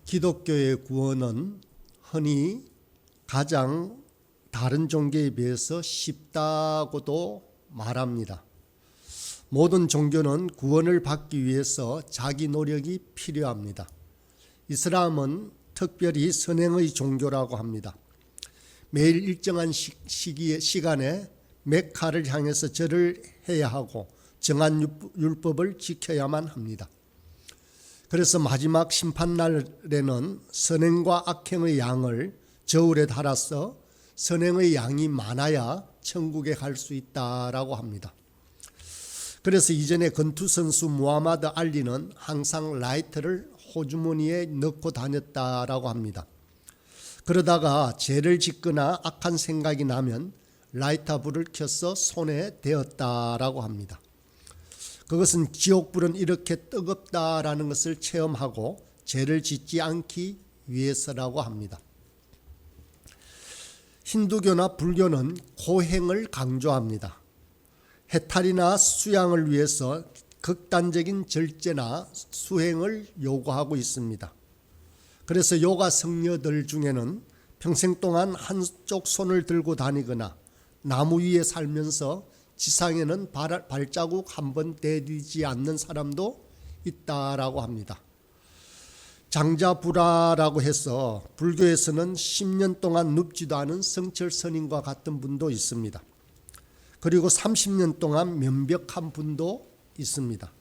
기독교의 구원은 흔히 가장 다른 종교에 비해서 쉽다고도 말합니다. 모든 종교는 구원을 받기 위해서 자기 노력이 필요합니다. 이슬람은 특별히 선행의 종교라고 합니다. 매일 일정한 시간에 메카를 향해서 절을 해야 하고 정한 율법을 지켜야만 합니다. 그래서 마지막 심판날에는 선행과 악행의 양을 저울에 달아서 선행의 양이 많아야 천국에 갈 수 있다라고 합니다. 그래서 이전에 권투 선수 무하마드 알리는 항상 라이터를 호주머니에 넣고 다녔다라고 합니다. 그러다가 죄를 짓거나 악한 생각이 나면 라이터 불을 켜서 손에 대었다라고 합니다. 그것은 지옥불은 이렇게 뜨겁다라는 것을 체험하고 죄를 짓지 않기 위해서라고 합니다. 힌두교나 불교는 고행을 강조합니다. 해탈이나 수양을 위해서 극단적인 절제나 수행을 요구하고 있습니다. 그래서 요가 성녀들 중에는 평생 동안 한쪽 손을 들고 다니거나 나무 위에 살면서 지상에는 발자국 한 번 내디디지 않는 사람도 있다라고 합니다. 장자부라라고 해서 불교에서는 10년 동안 눕지도 않은 성철 스님과 같은 분도 있습니다. 그리고 30년 동안 면벽한 분도 있습니다.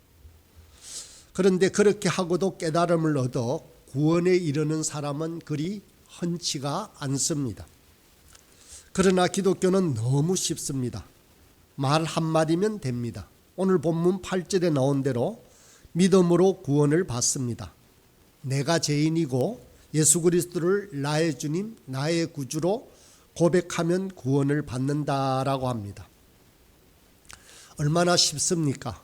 그런데 그렇게 하고도 깨달음을 얻어 구원에 이르는 사람은 그리 흔치가 않습니다. 그러나 기독교는 너무 쉽습니다. 말 한마디면 됩니다. 오늘 본문 8절에 나온 대로 믿음으로 구원을 받습니다. 내가 죄인이고 예수 그리스도를 나의 주님, 나의 구주로 고백하면 구원을 받는다라고 합니다. 얼마나 쉽습니까?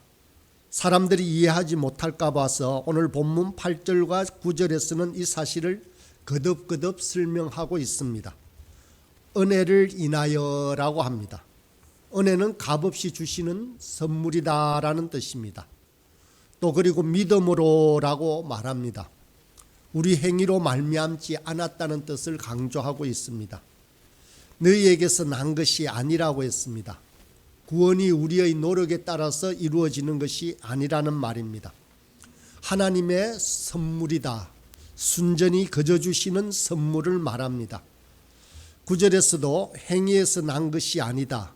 사람들이 이해하지 못할까 봐서 오늘 본문 8절과 9절에서는 이 사실을 거듭거듭 설명하고 있습니다. 은혜를 인하여라고 합니다. 은혜는 값없이 주시는 선물이다라는 뜻입니다. 또 그리고 믿음으로라고 말합니다. 우리 행위로 말미암지 않았다는 뜻을 강조하고 있습니다. 너희에게서 난 것이 아니라고 했습니다. 구원이 우리의 노력에 따라서 이루어지는 것이 아니라는 말입니다. 하나님의 선물이다. 순전히 거저 주시는 선물을 말합니다. 9절에서도 행위에서 난 것이 아니다.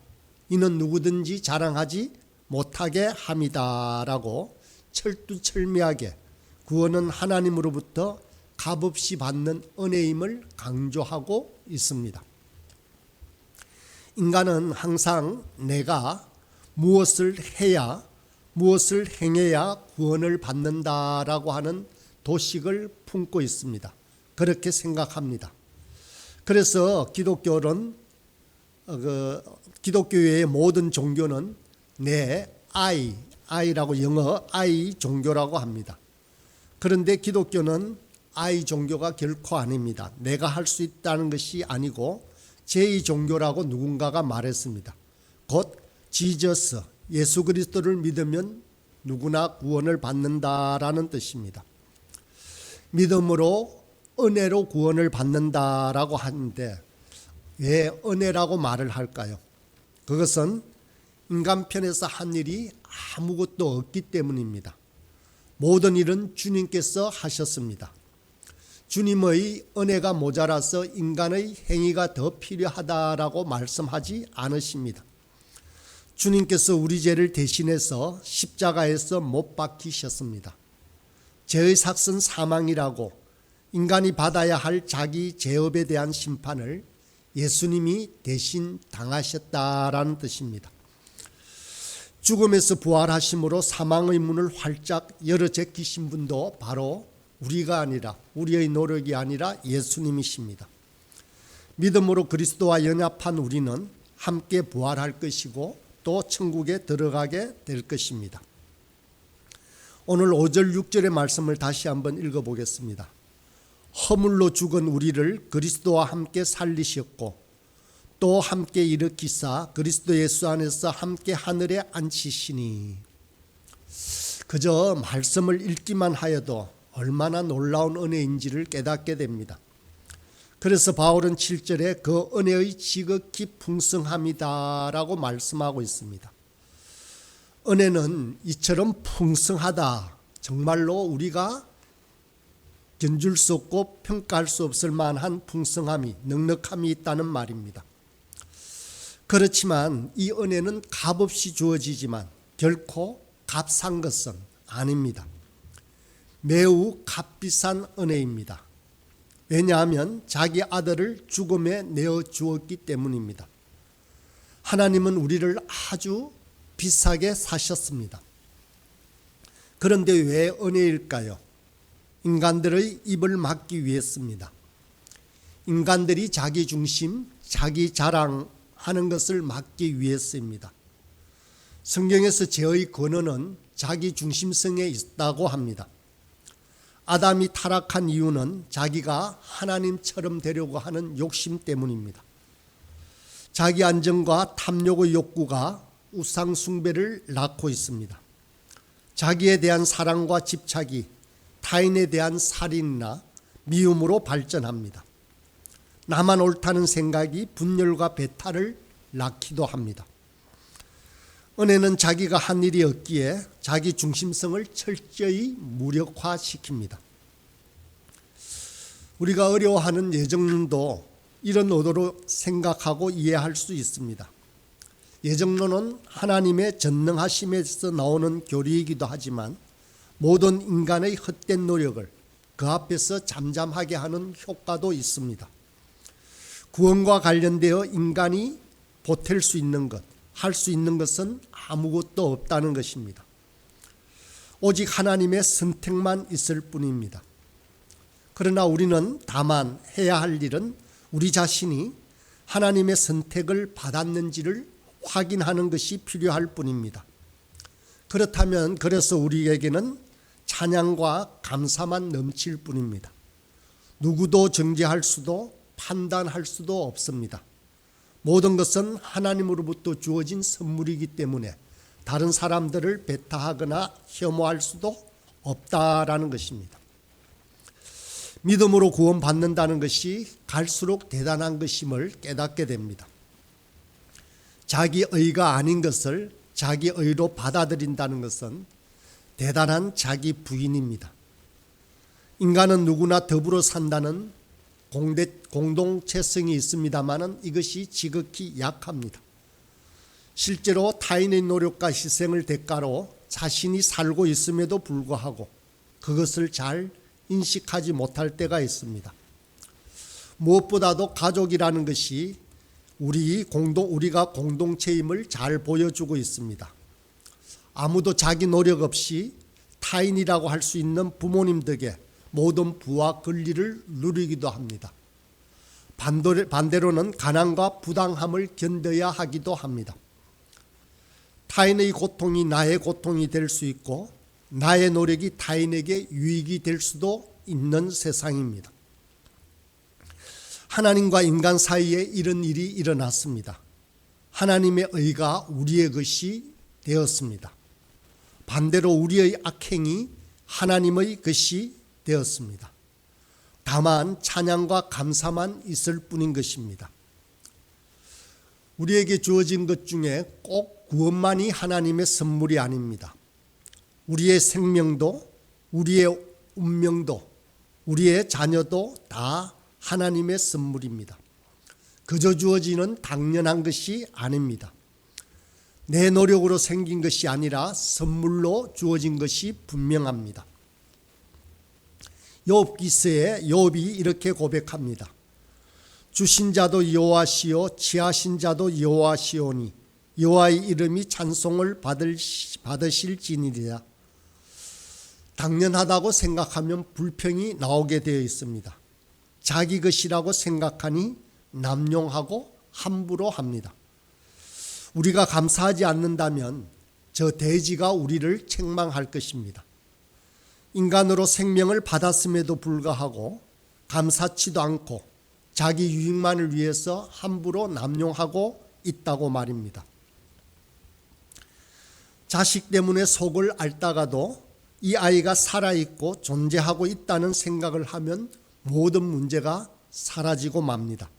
이는 누구든지 자랑하지 못하게 함이다라고 철두철미하게 구원은 하나님으로부터 값없이 받는 은혜임을 강조하고 있습니다. 인간은 항상 내가 무엇을 해야, 무엇을 행해야 구원을 받는다라고 하는 도식을 품고 있습니다. 그렇게 생각합니다. 그래서 기독교의 모든 종교는 I라고 영어 I 종교라고 합니다. 그런데 기독교는 I 종교가 결코 아닙니다. 내가 할 수 있다는 것이 아니고 제2 종교라고 누군가가 말했습니다. 곧 지저스, 예수 그리스도를 믿으면 누구나 구원을 받는다라는 뜻입니다. 믿음으로 은혜로 구원을 받는다라고 하는데 왜 은혜라고 말을 할까요? 그것은 인간 편에서 한 일이 아무것도 없기 때문입니다. 모든 일은 주님께서 하셨습니다. 주님의 은혜가 모자라서 인간의 행위가 더 필요하다라고 말씀하지 않으십니다. 주님께서 우리 죄를 대신해서 십자가에서 못 박히셨습니다. 죄의 삭은 사망이라고 인간이 받아야 할 자기 죄업에 대한 심판을 예수님이 대신 당하셨다라는 뜻입니다. 죽음에서 부활하심으로 사망의 문을 활짝 열어 제끼신 분도 바로 우리가 아니라 우리의 노력이 아니라 예수님이십니다. 믿음으로 그리스도와 연합한 우리는 함께 부활할 것이고 또 천국에 들어가게 될 것입니다. 오늘 5절 6절의 말씀을 다시 한번 읽어보겠습니다. 허물로 죽은 우리를 그리스도와 함께 살리셨고 또 함께 일으키사 그리스도 예수 안에서 함께 하늘에 앉히시니. 그저 말씀을 읽기만 하여도 얼마나 놀라운 은혜인지를 깨닫게 됩니다. 그래서 바울은 7절에 그 은혜의 지극히 풍성함이다라고 말씀하고 있습니다. 은혜는 이처럼 풍성하다, 정말로 우리가 견줄 수 없고 평가할 수 없을 만한 풍성함이, 넉넉함이 있다는 말입니다. 그렇지만 이 은혜는 값없이 주어지지만 결코 값싼 것은 아닙니다. 매우 값비싼 은혜입니다. 왜냐하면 자기 아들을 죽음에 내어 주었기 때문입니다. 하나님은 우리를 아주 비싸게 사셨습니다. 그런데 왜 은혜일까요? 인간들의 입을 막기 위해서입니다. 인간들이 자기 중심, 자기 자랑하는 것을 막기 위해서입니다. 성경에서 죄의 근원은 자기 중심성에 있다고 합니다. 아담이 타락한 이유는 자기가 하나님처럼 되려고 하는 욕심 때문입니다. 자기 안정과 탐욕의 욕구가 우상 숭배를 낳고 있습니다. 자기에 대한 사랑과 집착이 타인에 대한 살인이나 미움으로 발전합니다. 나만 옳다는 생각이 분열과 배탈을 낳기도 합니다. 은혜는 자기가 한 일이 없기에 자기 중심성을 철저히 무력화시킵니다. 우리가 어려워하는 예정론도 이런 의도로 생각하고 이해할 수 있습니다. 예정론은 하나님의 전능하심에서 나오는 교리이기도 하지만 모든 인간의 헛된 노력을 그 앞에서 잠잠하게 하는 효과도 있습니다. 구원과 관련되어 인간이 보탤 수 있는 것, 할 수 있는 것은 아무것도 없다는 것입니다. 오직 하나님의 선택만 있을 뿐입니다. 그러나 우리는 다만 해야 할 일은 우리 자신이 하나님의 선택을 받았는지를 확인하는 것이 필요할 뿐입니다. 그렇다면 그래서 우리에게는 찬양과 감사만 넘칠 뿐입니다. 누구도 정죄할 수도 판단할 수도 없습니다. 모든 것은 하나님으로부터 주어진 선물이기 때문에 다른 사람들을 배타하거나 혐오할 수도 없다라는 것입니다. 믿음으로 구원받는다는 것이 갈수록 대단한 것임을 깨닫게 됩니다. 자기 의가 아닌 것을 자기 의로 받아들인다는 것은 대단한 자기 부인입니다. 인간은 누구나 더불어 산다는 공동체성이 있습니다만 이것이 지극히 약합니다. 실제로 타인의 노력과 희생을 대가로 자신이 살고 있음에도 불구하고 그것을 잘 인식하지 못할 때가 있습니다. 무엇보다도 가족이라는 것이 우리가 공동체임을 잘 보여주고 있습니다. 아무도 자기 노력 없이 타인이라고 할 수 있는 부모님 덕에 모든 부와 권리를 누리기도 합니다. 반대로는 가난과 부당함을 견뎌야 하기도 합니다. 타인의 고통이 나의 고통이 될 수 있고 나의 노력이 타인에게 유익이 될 수도 있는 세상입니다. 하나님과 인간 사이에 이런 일이 일어났습니다. 하나님의 의가 우리의 것이 되었습니다. 반대로 우리의 악행이 하나님의 것이 되었습니다. 다만 찬양과 감사만 있을 뿐인 것입니다. 우리에게 주어진 것 중에 꼭 구원만이 하나님의 선물이 아닙니다. 우리의 생명도, 우리의 운명도, 우리의 자녀도 다 하나님의 선물입니다. 그저 주어지는 당연한 것이 아닙니다. 내 노력으로 생긴 것이 아니라 선물로 주어진 것이 분명합니다. 욥기서에 욥이 이렇게 고백합니다. 주신 자도 여호와시요 취하신 자도 여호와시오니 여호와의 이름이 찬송을 받으실지니라. 당연하다고 생각하면 불평이 나오게 되어 있습니다. 자기 것이라고 생각하니 남용하고 함부로 합니다. 우리가 감사하지 않는다면 저 돼지가 우리를 책망할 것입니다. 인간으로 생명을 받았음에도 불구하고 감사치도 않고 자기 유익만을 위해서 함부로 남용하고 있다고 말입니다. 자식 때문에 속을 앓다가도 이 아이가 살아있고 존재하고 있다는 생각을 하면 모든 문제가 사라지고 맙니다.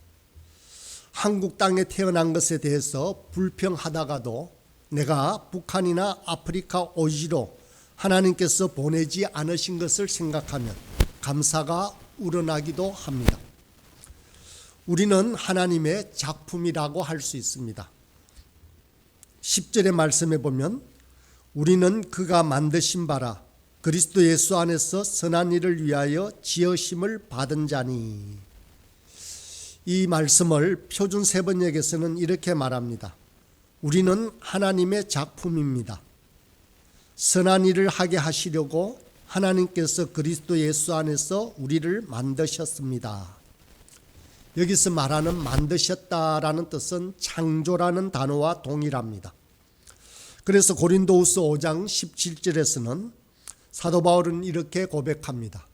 한국 땅에 태어난 것에 대해서 불평하다가도 내가 북한이나 아프리카 오지로 하나님께서 보내지 않으신 것을 생각하면 감사가 우러나기도 합니다. 우리는 하나님의 작품이라고 할 수 있습니다. 10절의 말씀에 보면 우리는 그가 만드신 바라 그리스도 예수 안에서 선한 일을 위하여 지으심을 받은 자니. 이 말씀을 표준 세번역에서는 이렇게 말합니다. 우리는 하나님의 작품입니다. 선한 일을 하게 하시려고 하나님께서 그리스도 예수 안에서 우리를 만드셨습니다. 여기서 말하는 만드셨다라는 뜻은 창조라는 단어와 동일합니다. 그래서 고린도후서 5장 17절에서는 사도 바울은 이렇게 고백합니다.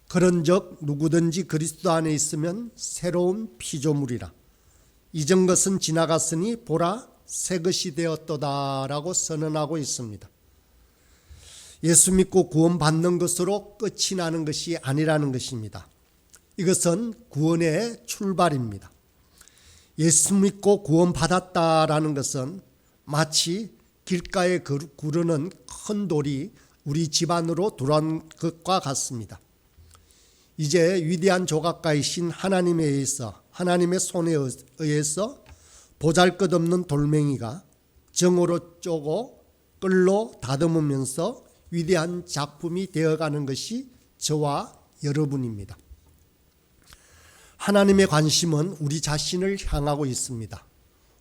그런즉 누구든지 그리스도 안에 있으면 새로운 피조물이라. 이전 것은 지나갔으니 보라 새 것이 되었도다라고 선언하고 있습니다. 예수 믿고 구원받는 것으로 끝이 나는 것이 아니라는 것입니다. 이것은 구원의 출발입니다. 예수 믿고 구원받았다라는 것은 마치 길가에 구르는 큰 돌이 우리 집 안으로 들어온 것과 같습니다. 이제 위대한 조각가이신 하나님에 의해서, 하나님의 손에 의해서 보잘것없는 돌멩이가 정으로 쪼고 끌로 다듬으면서 위대한 작품이 되어가는 것이 저와 여러분입니다. 하나님의 관심은 우리 자신을 향하고 있습니다.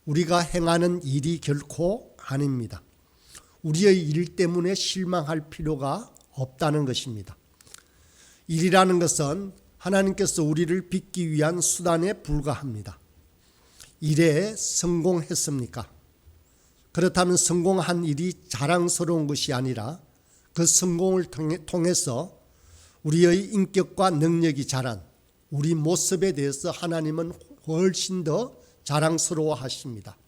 우리가 행하는 일이 결코 아닙니다. 우리의 일 때문에 실망할 필요가 없다는 것입니다. 일이라는 것은 하나님께서 우리를 빚기 위한 수단에 불과합니다. 일에 성공했습니까? 그렇다면 성공한 일이 자랑스러운 것이 아니라 그 성공을 통해서 우리의 인격과 능력이 자란 우리 모습에 대해서 하나님은 훨씬 더 자랑스러워 하십니다.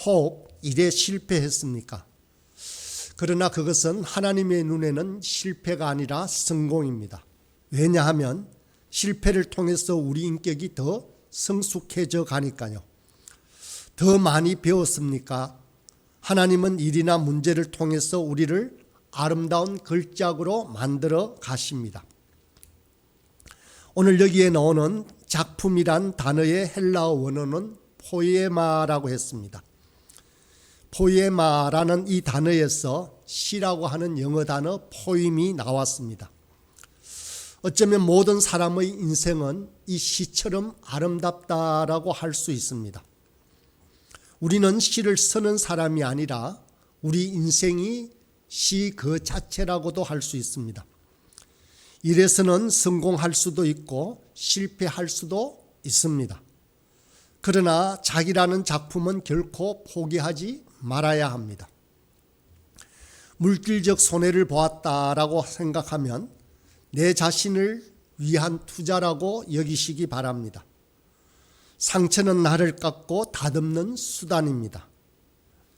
혹 일에 실패했습니까? 그러나 그것은 하나님의 눈에는 실패가 아니라 성공입니다. 왜냐하면 실패를 통해서 우리 인격이 더 성숙해져 가니까요. 더 많이 배웠습니까? 하나님은 일이나 문제를 통해서 우리를 아름다운 걸작으로 만들어 가십니다. 오늘 여기에 나오는 작품이란 단어의 헬라어 원어는 포에마라고 했습니다. 포에마라는 이 단어에서 시라고 하는 영어 단어 포임이 나왔습니다. 어쩌면 모든 사람의 인생은 이 시처럼 아름답다라고 할 수 있습니다. 우리는 시를 쓰는 사람이 아니라 우리 인생이 시 그 자체라고도 할 수 있습니다. 일에서는 성공할 수도 있고 실패할 수도 있습니다. 그러나 자기라는 작품은 결코 포기하지 말아야 합니다. 물질적 손해를 보았다라고 생각하면 내 자신을 위한 투자라고 여기시기 바랍니다. 상처는 나를 깎고 다듬는 수단입니다.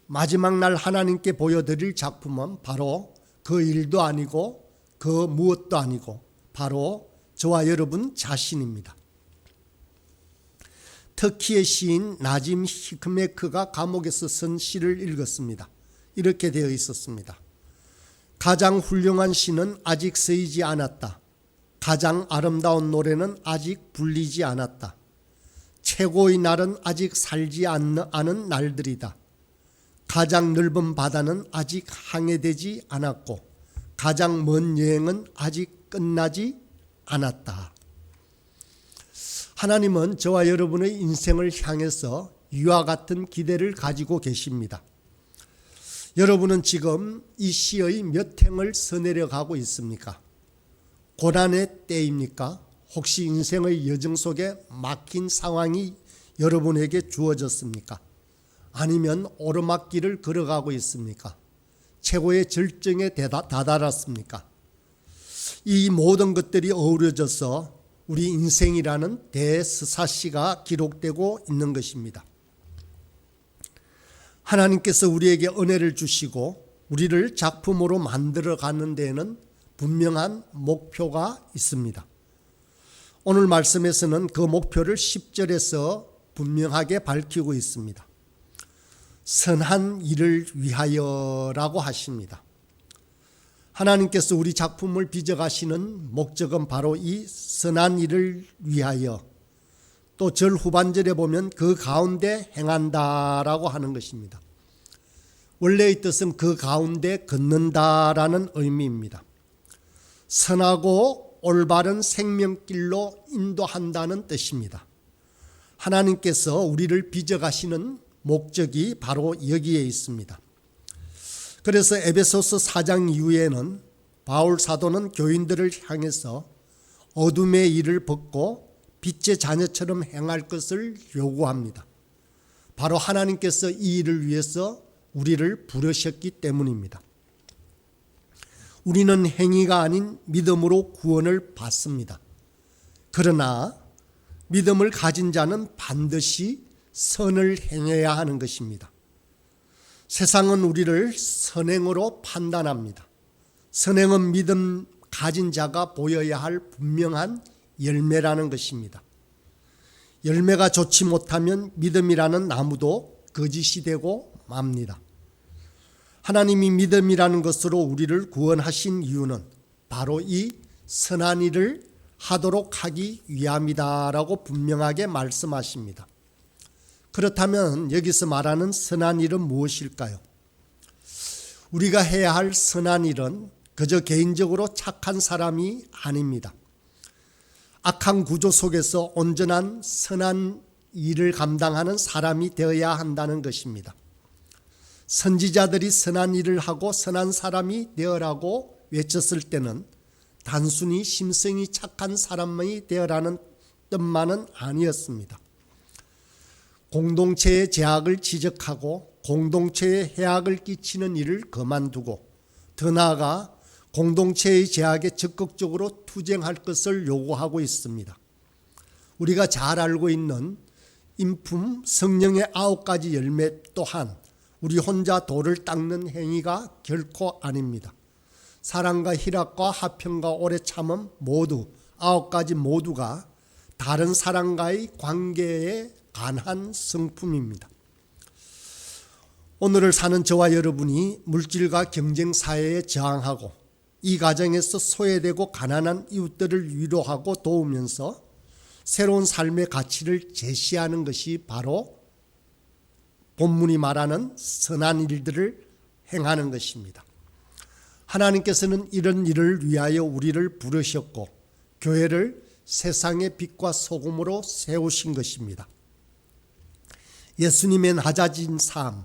마지막 날 하나님께 보여드릴 작품은 바로 그 일도 아니고 그 무엇도 아니고 바로 저와 여러분 자신입니다. 터키의 시인 나짐 히크메크가 감옥에서 쓴 시를 읽었습니다. 이렇게 되어 있었습니다. 가장 훌륭한 시는 아직 쓰이지 않았다. 가장 아름다운 노래는 아직 불리지 않았다. 최고의 날은 아직 살지 않은 날들이다. 가장 넓은 바다는 아직 항해되지 않았고 가장 먼 여행은 아직 끝나지 않았다. 하나님은 저와 여러분의 인생을 향해서 이와 같은 기대를 가지고 계십니다. 여러분은 지금 이 시의 몇 행을 써내려 가고 있습니까? 고난의 때입니까? 혹시 인생의 여정 속에 막힌 상황이 여러분에게 주어졌습니까? 아니면 오르막길을 걸어가고 있습니까? 최고의 절정에 다다랐습니까? 이 모든 것들이 어우러져서 우리 인생이라는 대스사시가 기록되고 있는 것입니다. 하나님께서 우리에게 은혜를 주시고 우리를 작품으로 만들어 가는 데에는 분명한 목표가 있습니다. 오늘 말씀에서는 그 목표를 10절에서 분명하게 밝히고 있습니다. 선한 일을 위하여라고 하십니다. 하나님께서 우리 작품을 빚어가시는 목적은 바로 이 선한 일을 위하여, 또 절 후반절에 보면 그 가운데 행한다라고 하는 것입니다. 원래의 뜻은 그 가운데 걷는다라는 의미입니다. 선하고 올바른 생명길로 인도한다는 뜻입니다. 하나님께서 우리를 빚어가시는 목적이 바로 여기에 있습니다. 그래서 에베소서 4장 이후에는 바울 사도는 교인들을 향해서 어둠의 일을 벗고 빛의 자녀처럼 행할 것을 요구합니다. 바로 하나님께서 이 일을 위해서 우리를 부르셨기 때문입니다. 우리는 행위가 아닌 믿음으로 구원을 받습니다. 그러나 믿음을 가진 자는 반드시 선을 행해야 하는 것입니다. 세상은 우리를 선행으로 판단합니다. 선행은 믿음 가진 자가 보여야 할 분명한 열매라는 것입니다. 열매가 좋지 못하면 믿음이라는 나무도 거짓이 되고 맙니다. 하나님이 믿음이라는 것으로 우리를 구원하신 이유는 바로 이 선한 일을 하도록 하기 위함이다라고 분명하게 말씀하십니다. 그렇다면 여기서 말하는 선한 일은 무엇일까요? 우리가 해야 할 선한 일은 그저 개인적으로 착한 사람이 아닙니다. 악한 구조 속에서 온전한 선한 일을 감당하는 사람이 되어야 한다는 것입니다. 선지자들이 선한 일을 하고 선한 사람이 되어라고 외쳤을 때는 단순히 심성이 착한 사람이 되어라는 뜻만은 아니었습니다. 공동체의 제약을 지적하고 공동체에 해악을 끼치는 일을 그만두고 더 나아가 공동체의 제약에 적극적으로 투쟁할 것을 요구하고 있습니다. 우리가 잘 알고 있는 인품 성령의 9가지 열매 또한 우리 혼자 돌을 닦는 행위가 결코 아닙니다. 사랑과 희락과 화평과 오래 참음 모두 9가지 모두가 다른 사람과의 관계에 관한 성품입니다. 오늘을 사는 저와 여러분이 물질과 경쟁 사회에 저항하고 이 과정에서 소외되고 가난한 이웃들을 위로하고 도우면서 새로운 삶의 가치를 제시하는 것이 바로 본문이 말하는 선한 일들을 행하는 것입니다. 하나님께서는 이런 일을 위하여 우리를 부르셨고 교회를 세상의 빛과 소금으로 세우신 것입니다. 예수님의 낮아진 삶,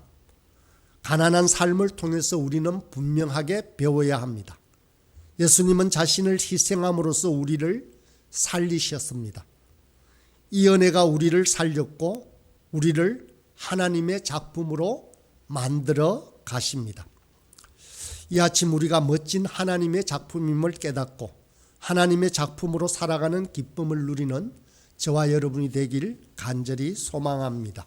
가난한 삶을 통해서 우리는 분명하게 배워야 합니다. 예수님은 자신을 희생함으로써 우리를 살리셨습니다. 이 은혜가 우리를 살렸고 우리를 하나님의 작품으로 만들어 가십니다. 이 아침 우리가 멋진 하나님의 작품임을 깨닫고 하나님의 작품으로 살아가는 기쁨을 누리는 저와 여러분이 되길 간절히 소망합니다.